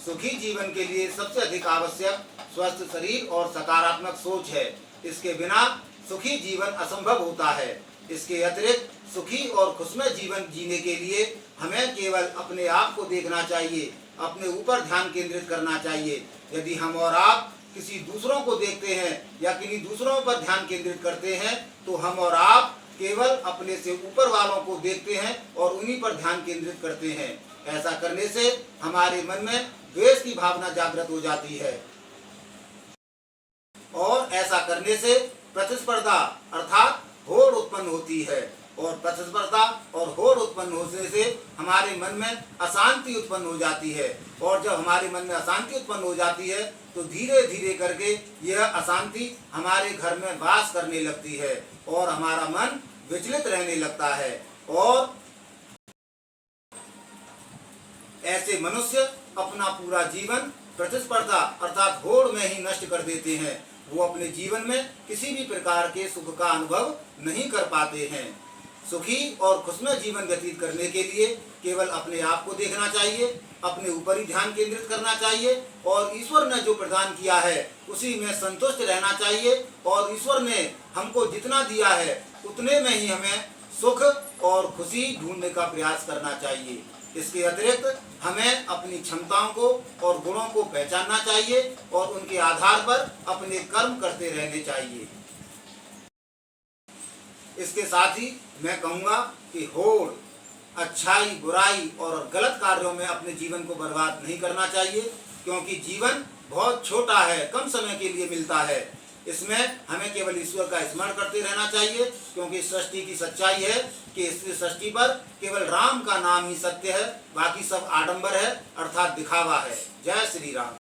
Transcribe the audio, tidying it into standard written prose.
सुखी जीवन के लिए सबसे अधिक आवश्यक स्वस्थ शरीर और सकारात्मक सोच है। इसके बिना सुखी जीवन असंभव होता है। इसके अतिरिक्त सुखी और खुशमय जीवन जीने के लिए हमें केवल अपने आप को देखना चाहिए, अपने ऊपर ध्यान केंद्रित करना चाहिए। यदि हम और आप किसी दूसरों को देखते हैं या किन्हीं दूसरों पर ध्यान केंद्रित करते हैं तो हम और आप केवल अपने से ऊपर वालों को देखते हैं और उन्हीं पर ध्यान केंद्रित करते हैं। ऐसा करने से हमारे मन में द्वेष की भावना जागृत हो जाती है और ऐसा करने से प्रतिस्पर्धा अर्थात होड़ उत्पन्न होती है और प्रतिस्पर्धा और होड़ उत्पन्न होने से हमारे मन में अशांति उत्पन्न हो जाती है और जब हमारे मन में अशांति उत्पन्न हो जाती है तो धीरे धीरे करके यह अशांति हमारे घर में वास करने लगती है और हमारा मन विचलित रहने लगता है और ऐसे मनुष्य अपना पूरा जीवन प्रतिस्पर्धा अर्थात होड़ में ही नष्ट कर देते हैं। वो अपने जीवन में किसी भी प्रकार के सुख का अनुभव नहीं कर पाते हैं। सुखी और खुशमय जीवन व्यतीत करने के लिए केवल अपने आप को देखना चाहिए, अपने ऊपर ही ध्यान केंद्रित करना चाहिए और ईश्वर ने जो प्रदान किया है उसी में संतुष्ट रहना चाहिए और ईश्वर ने हमको जितना दिया है उतने में ही हमें सुख और खुशी ढूंढने का प्रयास करना चाहिए। इसके अतिरिक्त हमें अपनी क्षमताओं को और गुणों को पहचानना चाहिए और उनके आधार पर अपने कर्म करते रहने चाहिए। इसके साथ ही मैं कहूँगा कि होड़, अच्छाई, बुराई और गलत कार्यों में अपने जीवन को बर्बाद नहीं करना चाहिए क्योंकि जीवन बहुत छोटा है, कम समय के लिए मिलता है। इसमें हमें केवल ईश्वर का स्मरण करते रहना चाहिए क्योंकि सृष्टि की सच्चाई है कि इस सृष्टि पर केवल राम का नाम ही सत्य है, बाकी सब आडंबर है अर्थात दिखावा है। जय श्री राम।